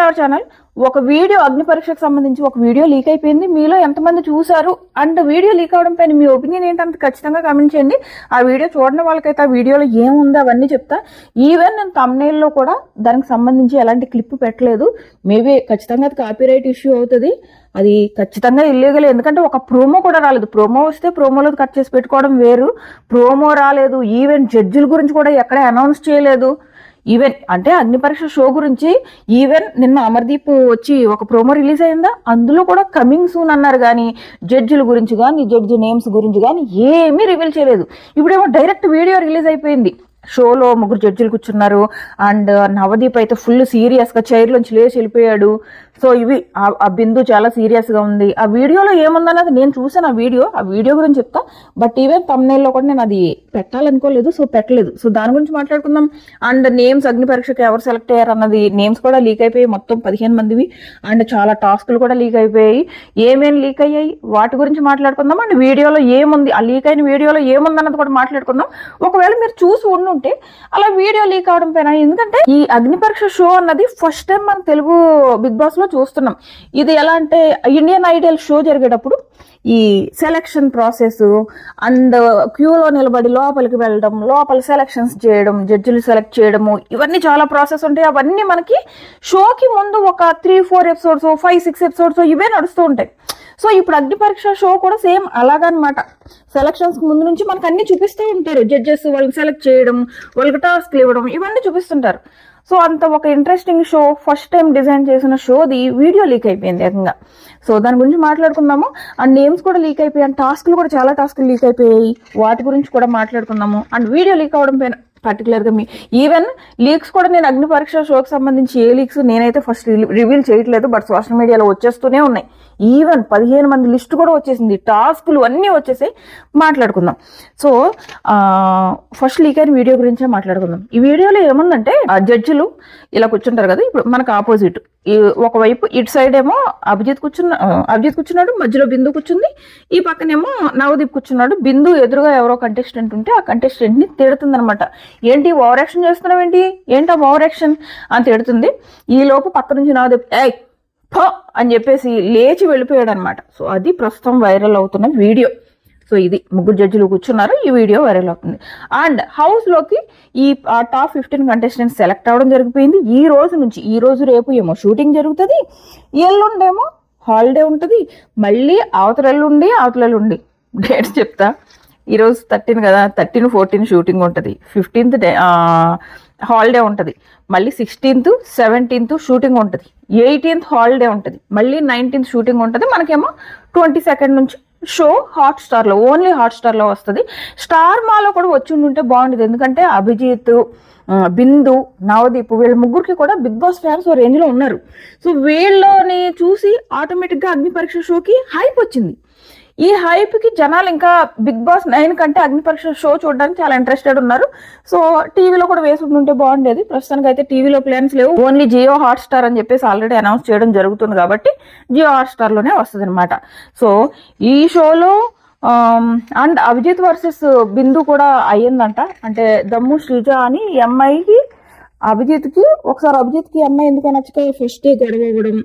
To our channel. ఒక video అగ్ని పరీక్షకు సంబంధించి ఒక వీడియో లీక్ అయిపోయింది. మీలో ఎంతమంది చూసారు అండ్ వీడియో లీక్ అవడం పైన మీ ఒపీనియన్ ఏంటంటే ఖచ్చితంగా కామెంట్ చేయండి. ఆ వీడియో చూడని వాళ్ళకైతే ఆ వీడియోలో ఏముందో అవన్నీ చెప్తా. ఈవెన్ నేను థంబ్నెయిల్లో కూడా దానికి సంబంధించి ఎలాంటి క్లిప్ పెట్టలేదు. మేబీ ఖచ్చితంగా అది కాపీరైట్ ఇష్యూ అవుతుంది. అది ఖచ్చితంగా ఇల్లీగల్. ఎందుకంటే ఒక ప్రోమో కూడా రాలేదు. ప్రోమో వస్తే ప్రోమోలో కట్ చేసి పెట్టుకోవడం వేరు. ప్రోమో రాలేదు. ఈవెన్ జడ్జిల గురించి కూడా ఎక్కడ అనౌన్స్ చేయలేదు. ఈవెన్ అంటే అగ్ని పరీక్ష షో గురించి ఈవెన్ నిన్న అమర్దీప్ వచ్చి ఒక ప్రోమో రిలీజ్ అయిందా, అందులో కూడా కమింగ్ సూన్ అన్నారు. కానీ జడ్జిల గురించి కానీ జడ్జి నేమ్స్ గురించి కానీ ఏమీ రివీల్ చేయలేదు. ఇప్పుడేమో డైరెక్ట్ వీడియో రిలీజ్ అయిపోయింది. షోలో 3 జడ్జిలు కూర్చున్నారు అండ్ నవదీప్ అయితే ఫుల్ సీరియస్గా చైర్లోంచి లేచి వెళ్ళిపోయాడు. సో ఇవి ఆ బిందు చాలా సీరియస్గా ఉంది. ఆ వీడియోలో ఏముందన్నది నేను చూసాను. ఆ వీడియో గురించి చెప్తా. బట్ ఈవెన్ థంబ్నెయిల్లో కూడా నేను అది పెట్టాలనుకోలేదు, సో పెట్టలేదు. సో దాని గురించి మాట్లాడుకుందాం. అండ్ నేమ్స్ అగ్ని పరీక్షకు ఎవరు సెలెక్ట్ అయ్యారు అన్నది నేమ్స్ కూడా లీక్ అయిపోయాయి. మొత్తం 15 మందివి. అండ్ చాలా టాస్క్లు కూడా లీక్ అయిపోయాయి. ఏమేమి లీక్ అయ్యాయి వాటి గురించి మాట్లాడుకుందాం. అండ్ వీడియోలో ఏముంది, ఆ లీక్ అయిన వీడియోలో ఏముందన్నది కూడా మాట్లాడుకుందాం. ఒకవేళ మీరు చూసి ఉంటే అలా వీడియో లీక్ అవడం పైన, ఎందుకంటే ఈ అగ్ని పరీక్ష షో అన్నది ఫస్ట్ టైం మన తెలుగు బిగ్ బాస్ లో చూస్తున్నాం. ఇది ఎలా అంటే ఇండియన్ ఐడల్ షో జరిగేటప్పుడు ఈ సెలక్షన్ ప్రాసెస్ అండ్ క్యూలో నిలబడి లోపలికి వెళ్ళడం, లోపల సెలక్షన్స్ చేయడం, జడ్జిలు సెలెక్ట్ చేయడము, ఇవన్నీ చాలా ప్రాసెస్ ఉంటాయి. అవన్నీ మనకి షోకి ముందు ఒక 3-4 ఎపిసోడ్స్ 5-6 ఎపిసోడ్స్ ఇవే నడుస్తూ ఉంటాయి. సో ఇప్పుడు అగ్ని పరీక్ష షో కూడా సేమ్ అలాగనమాట. సెలక్షన్స్ ముందు నుంచి మనకు అన్ని చూపిస్తూ ఉంటారు. జడ్జెస్ వాళ్ళని సెలెక్ట్ చేయడం, వాళ్ళకి టాస్క్లు ఇవ్వడం, ఇవన్నీ చూపిస్తుంటారు. సో అంత ఒక interesting show, first time design చేసిన షోది వీడియో లీక్ అయిపోయింది ఏకంగా. సో దాని గురించి మాట్లాడుకుందాము. అండ్ నేమ్స్ కూడా లీక్ అయిపోయాయి. టాస్క్లు కూడా చాలా టాస్క్లు లీక్ అయిపోయాయి. వాటి గురించి కూడా మాట్లాడుకుందాము. అండ్ వీడియో లీక్ అవడం పైన పర్టికులర్గా ఈవెన్ లీక్స్ కూడా నేను అగ్ని పరీక్ష షోకి సంబంధించి ఏ లీక్స్ నేనైతే ఫస్ట్ రివీల్ చేయట్లేదు. బట్ సోషల్ మీడియాలో వచ్చేస్తూనే ఉన్నాయి. ఈవెన్ 15 మంది లిస్ట్ కూడా వచ్చేసింది. టాస్కులు అన్నీ వచ్చేసాయి. మాట్లాడుకుందాం. సో ఫస్ట్ లీక్ అయిన వీడియో గురించే మాట్లాడుకుందాం. ఈ వీడియోలో ఏముందంటే జడ్జిలు ఇలా కూర్చుంటారు కదా. ఇప్పుడు మనకు ఆపోజిట్ ఒకవైపు ఇటు సైడ్ ఏమో అభిజిత్ కూర్చున్నాడు, మధ్యలో బిందు కూర్చుంది. ఈ పక్కనేమో నవదీప్ కూర్చున్నాడు. బిందు ఎదురుగా ఎవరో కంటెస్టెంట్ ఉంటే ఆ కంటెస్టెంట్ ని తిడుతుంది అనమాట. ఏంటి ఓవర్ యాక్షన్ చేస్తున్నావు, ఏంటి ఆ ఓవర్ యాక్షన్ అని తిడుతుంది. ఈ లోపు పక్క నుంచి నవదీప్ అని చెప్పేసి లేచి వెళ్ళిపోయాడు అనమాట. సో అది ప్రస్తుతం వైరల్ అవుతున్న వీడియో. సో ఇది 3 జడ్జిలు కూర్చున్నారు. ఈ వీడియో వైరల్ అవుతుంది. అండ్ హౌస్ లోకి ఈ టాప్ 15 కంటెస్టెంట్స్ సెలెక్ట్ అవ్వడం జరిగిపోయింది. ఈ రోజు రేపు ఏమో షూటింగ్ జరుగుతుంది. ఎల్లుండేమో హాలిడే ఉంటుంది. మళ్ళీ అవతలెల్లుండి డేట్స్ చెప్తా. ఈరోజు 13 కదా, 13, 14 షూటింగ్ ఉంటుంది. 15th హాలిడే ఉంటుంది. మళ్ళీ 16th, 17th షూటింగ్ ఉంటుంది. 18th హాలిడే ఉంటుంది. మళ్ళీ 19th షూటింగ్ ఉంటుంది. మనకేమో 22nd నుంచి షో హాట్స్టార్లో, ఓన్లీ హాట్స్టార్లో వస్తుంది. స్టార్ మాలో కూడా వచ్చి ఉంటే బాగుండేది. ఎందుకంటే అభిజిత్, బిందు, నవదీప్ వీళ్ళ 3కి కూడా బిగ్ బాస్ ఫ్యాన్స్ ఓ రేంజ్లో ఉన్నారు. సో వీళ్ళని చూసి ఆటోమేటిక్గా అగ్ని పరీక్ష షోకి హైప్ వచ్చింది. ఈ హైప్కి జనాలు ఇంకా బిగ్ బాస్ 9 కంటే అగ్ని పరీక్ష షో చూడడానికి చాలా ఇంట్రెస్టెడ్ ఉన్నారు. సో టీవీలో కూడా వేసి ఉంటే బాగుండేది. ప్రస్తుతానికి అయితే టీవీలో ప్లాన్స్ లేవు. ఓన్లీ జియో హాట్స్టార్ అని చెప్పేసి ఆల్రెడీ అనౌన్స్ చేయడం జరుగుతుంది కాబట్టి జియో హాట్స్టార్లోనే వస్తుంది అనమాట. సో ఈ షోలో అండ్ అభిజిత్ వర్సెస్ బిందు కూడా అయ్యిందంట. అంటే దమ్ము శ్రీజ అని అమ్మాయికి అభిజిత్కి అమ్మాయి ఎందుకు నచ్చక ఫస్ట్ గొడవ ఇవ్వడం,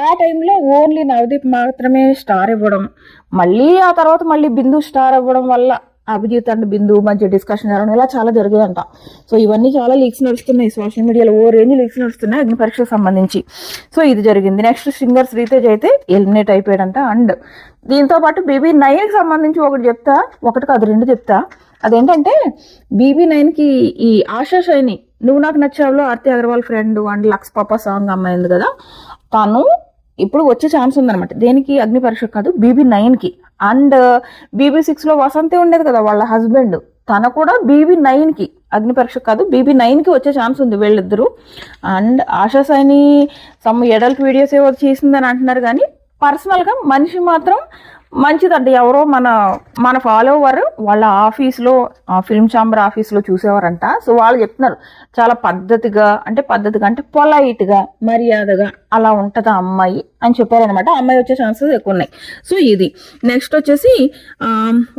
ఆ టైంలో ఓన్లీ నవదీప్ మాత్రమే స్టార్ ఇవ్వడం, మళ్ళీ ఆ తర్వాత మళ్ళీ బిందు స్టార్ ఇవ్వడం వల్ల అభిజిత్ అండ్ బిందు మధ్య డిస్కషన్ జరగడం, ఇలా చాలా జరిగేదంట. సో ఇవన్నీ చాలా లీక్స్ నడుస్తున్నాయి సోషల్ మీడియాలో. ఓ రేంజ్ లీక్స్ నడుస్తున్నాయి అగ్ని పరీక్షకు సంబంధించి. సో ఇది జరిగింది. నెక్స్ట్ సింగర్ శ్రీతేజ్ అయితే ఎలిమినేట్ అయిపోయాడంట. అండ్ దీంతో పాటు BB9కి సంబంధించి ఒకటి కాదు 2 చెప్తా. అదేంటంటే BB9కి ఈ ఆశా షైని నువ్వు నాకు నచ్చావులో Aarti Agarwal friend and Lux పాప సాంగ్ అమ్మాయింది కదా, తను ఇప్పుడు వచ్చే ఛాన్స్ ఉందనమాట. దేనికి? అగ్ని పరీక్ష కాదు, BB9కి. అండ్ BB6లో వసంతే ఉండేది కదా వాళ్ళ హస్బెండ్, తన కూడా BB9కి, అగ్ని పరీక్ష కాదు BB9కి వచ్చే ఛాన్స్ ఉంది వీళ్ళిద్దరూ. And ASHA Saini some adult videos ఏవో చేసిందని అంటున్నారు. కానీ పర్సనల్గా మనిషి మాత్రం మంచిదండి. ఎవరో మన ఫాలోవర్ వాళ్ళ ఆఫీస్లో ఫిల్మ్ ఛాంబర్ ఆఫీస్లో చూసేవారంట. సో వాళ్ళు చెప్తున్నారు చాలా పద్ధతిగా అంటే పొలైట్గా మర్యాదగా అలా ఉంటుందా అమ్మాయి అని చెప్పారనమాట. అమ్మాయి వచ్చే ఛాన్సెస్ ఎక్కువ ఉన్నాయి. సో ఇది నెక్స్ట్ వచ్చేసి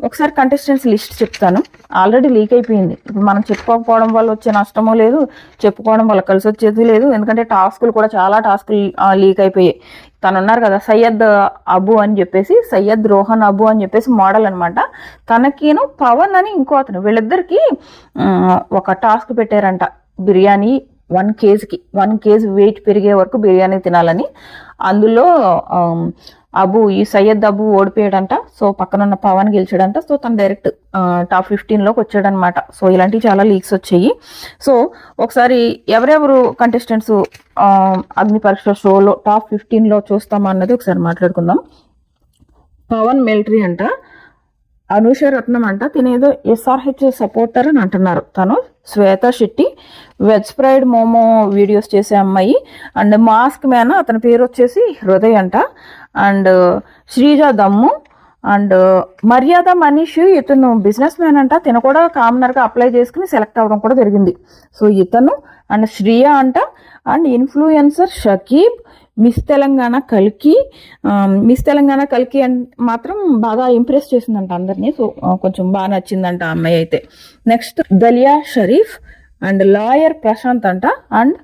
ఒకసారి కంటెస్టెంట్స్ లిస్ట్ చెప్తాను. ఆల్రెడీ లీక్ అయిపోయింది. ఇప్పుడు మనం చెప్పుకోకపోవడం వల్ల వచ్చే నష్టమో లేదు, చెప్పుకోవడం వల్ల కలిసి వచ్చేది లేదు. ఎందుకంటే టాస్కులు కూడా చాలా టాస్కులు లీక్ అయిపోయాయి. తను ఉన్నారు కదా సయ్యద్ అబు అని చెప్పేసి, సయ్యద్ రోహన్ అబు అని చెప్పేసి మోడల్ అనమాట. తనకిను పవన్ అని ఇంకో అతను, వీళ్ళిద్దరికి ఒక టాస్క్ పెట్టారంట. బిర్యానీ 1 kg వెయిట్ పెరిగే వరకు బిర్యానీ తినాలని. అందులో ఈ సయ్యద్ అబు ఓడిపోయాడంట. సో పక్కనున్న పవన్ గెలిచాడంట. సో తను డైరెక్ట్ టాప్ 15లోకి వచ్చాడనమాట. సో ఇలాంటివి చాలా లీక్స్ వచ్చాయి. సో ఒకసారి ఎవరెవరు కంటెస్టెంట్స్ అగ్ని పరీక్ష షోలో టాప్ 15లో చూస్తామా అన్నది ఒకసారి మాట్లాడుకుందాం. పవన్ మిలిటరీ అంట, అనూష రత్నం అంట, తినేదో SRH సపోర్టర్ అని అంటున్నారు. తను శ్వేత Shetty, veg fried momo videos చేసే అమ్మాయి. అండ్ మాస్క్ మ్యాన్ అతని పేరు వచ్చేసి హృదయ్ అంట. అండ్ శ్రీజ దమ్ము అండ్ మర్యాద మనీష్, ఇతను బిజినెస్ మ్యాన్ అంట. తిన కూడా కామనర్గా అప్లై చేసుకుని సెలెక్ట్ అవ్వడం కూడా జరిగింది. సో ఇతను అండ్ శ్రియ అంట. And influencer Shakib, miss Telangana కల్కి మాత్రం బాగా ఇంప్రెస్ చేసిందంట అందరినీ. సో కొంచెం బాగా నచ్చిందంట ఆ అమ్మాయి అయితే. Next Dalia Sharif and lawyer Prashant అంట. అండ్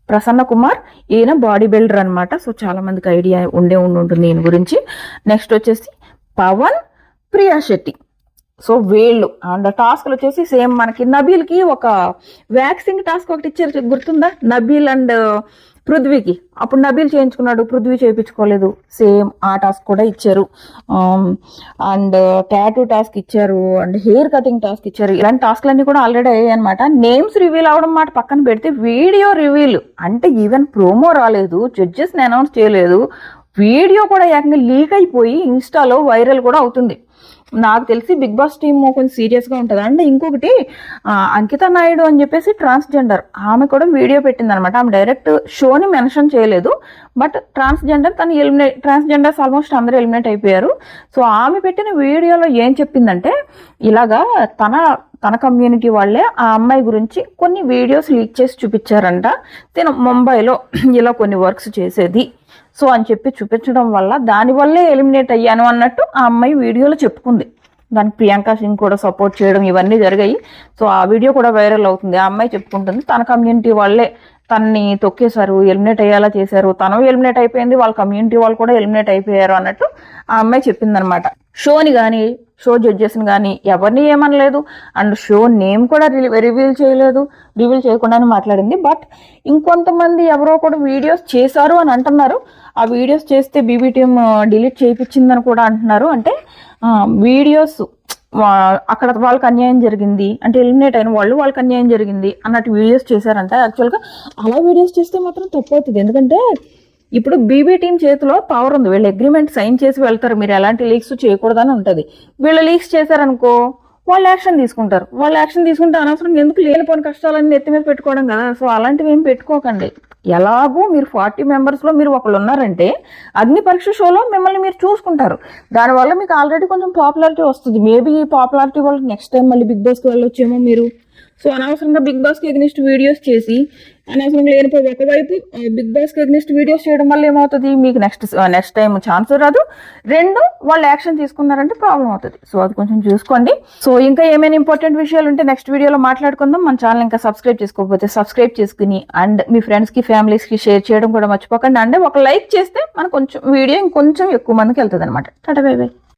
ప్రసన్న కుమార్, ఈయన బాడీ బిల్డర్ అనమాట. సో చాలా మందికి ఐడియా ఉంటుంది ఈయన గురించి. నెక్స్ట్ వచ్చేసి పవన్, ప్రియా శెట్టి. సో వీళ్ళు అండ్ టాస్క్లు వచ్చేసి సేమ్ మనకి నబీల్కి ఒక వ్యాక్సింగ్ టాస్క్ ఒకటి ఇచ్చారు, గుర్తుందా? నబీల్ అండ్ పృథ్వీకి. అప్పుడు నబీల్ చేయించుకున్నాడు, పృథ్వీ చేయించుకోలేదు. సేమ్ ఆ టాస్క్ కూడా ఇచ్చారు. అండ్ టాటూ టాస్క్ ఇచ్చారు, అండ్ హెయిర్ కటింగ్ టాస్క్ ఇచ్చారు. ఇలాంటి టాస్క్లన్నీ కూడా ఆల్రెడీ అయ్యాయి అనమాట. నేమ్స్ రివీల్ అవడం మాట పక్కన పెడితే వీడియో రివీల్ అంటే ఈవెన్ ప్రోమో రాలేదు, జడ్జెస్ని అనౌన్స్ చేయలేదు, వీడియో కూడా ఏకంగా లీక్ అయిపోయి ఇన్స్టాలో వైరల్ కూడా అవుతుంది. నాకు తెలిసి బిగ్ బాస్ టీమ్ కొంచెం సీరియస్గా ఉంటుంది. అండ్ ఇంకొకటి అంకిత నాయుడు అని చెప్పేసి ట్రాన్స్జెండర్, ఆమె కూడా వీడియో పెట్టింది అనమాట. ఆమె డైరెక్ట్ షోని మెన్షన్ చేయలేదు, బట్ ట్రాన్స్జెండర్ ట్రాన్స్జెండర్స్ ఆల్మోస్ట్ అందరూ ఎలిమినేట్ అయిపోయారు. సో ఆమె పెట్టిన వీడియోలో ఏం చెప్పిందంటే ఇలాగా తన కమ్యూనిటీ వాళ్ళే ఆ అమ్మాయి గురించి కొన్ని వీడియోస్ లీక్ చేసి చూపించారంట. తిను ముంబైలో ఇలా కొన్ని వర్క్స్ చేసేది సో అని చెప్పి చూపించడం వల్ల దానివల్లే ఎలిమినేట్ అయ్యాను అన్నట్టు ఆ అమ్మాయి వీడియోలో చెప్పుకుంది. దానికి ప్రియాంక సింగ్ కూడా సపోర్ట్ చేయడం ఇవన్నీ జరిగాయి. సో ఆ వీడియో కూడా వైరల్ అవుతుంది. ఆ అమ్మాయి చెప్పుకుంటుంది తన కమ్యూనిటీ వాళ్ళే తనని తొక్కేశారు, ఎలిమినేట్ అయ్యేలా చేశారు, తను ఎలిమినేట్ అయిపోయింది, వాళ్ళ కమ్యూనిటీ వాళ్ళు కూడా ఎలిమినేట్ అయిపోయారు అన్నట్టు ఆ అమ్మాయి చెప్పిందనమాట. షోని కానీ షో జడ్జెస్ని కానీ ఎవరిని ఏమనలేదు. అండ్ షో నేమ్ కూడా రివీల్ చేయకుండానే మాట్లాడింది. బట్ ఇంకొంతమంది ఎవరో కూడా వీడియోస్ చేశారు అని అంటున్నారు. ఆ వీడియోస్ చేస్తే బీబీ టీమ్ డిలీట్ చేయించిందని కూడా అంటున్నారు. అంటే వీడియోస్ అక్కడ వాళ్ళకి అన్యాయం జరిగింది అంటే ఎలిమినేట్ అయిన వాళ్ళకి అన్యాయం జరిగింది అన్నట్టు వీడియోస్ చేశారంట. యాక్చువల్గా అలా వీడియోస్ చేస్తే మాత్రం తప్పు అవుతుంది. ఎందుకంటే ఇప్పుడు బీబీ టీం చేతిలో పవర్ ఉంది. వీళ్ళు అగ్రిమెంట్ సైన్ చేసి వెళ్తారు, మీరు ఎలాంటి లీక్స్ చేయకూడదని ఉంటుంది. వీళ్ళు లీక్స్ చేశారనుకో వాళ్ళు యాక్షన్ తీసుకుంటారు. వాళ్ళు యాక్షన్ తీసుకుంటే అనవసరం ఎందుకు లేనిపోని కష్టాలన్నీ ఎత్తి మీద పెట్టుకోవడం కదా. సో అలాంటివి ఏం పెట్టుకోకండి. ఎలాగో మీరు 40 మెంబర్స్లో మీరు ఒకళ్ళు ఉన్నారంటే అగ్ని పరీక్ష షోలో మిమ్మల్ని మీరు చూసుకుంటారు. దానివల్ల మీకు ఆల్రెడీ కొంచెం పాపులారిటీ వస్తుంది. మేబీ ఈ పాపులారిటీ వల్ల నెక్స్ట్ టైం మళ్ళీ బిగ్ బాస్కి వెళ్ళొచ్చేమో మీరు. సో అనవసరంగా బిగ్ బాస్కి ఎగ్నిస్ట్ వీడియోస్ చేసి అనవసరంగా లేనిపోయి ఒకవైపు బిగ్ బాస్కి ఎగ్నిస్ట్ వీడియోస్ చేయడం వల్ల ఏమవుతుంది, మీకు నెక్స్ట్ టైం ఛాన్స్ రాదు. 2 వాళ్ళు యాక్షన్ తీసుకున్నారంటే ప్రాబ్లం అవుతుంది. సో అది కొంచెం చూసుకోండి. సో ఇంకా ఏమైనా ఇంపార్టెంట్ విషయాలు ఉంటే నెక్స్ట్ వీడియోలో మాట్లాడుకుందాం. మన ఛానల్ ఇంకా సబ్స్క్రైబ్ చేసుకోకపోతే సబ్స్క్రైబ్ చేసుకుని అండ్ మీ ఫ్రెండ్స్కి ఫ్యామిలీస్కి షేర్ చేయడం కూడా మర్చిపోకండి. అంటే ఒక లైక్ చేస్తే మన కొంచెం వీడియో ఇంకొంచెం ఎక్కువ మందికి వెళ్తుంది అనమాట. Tata bye by.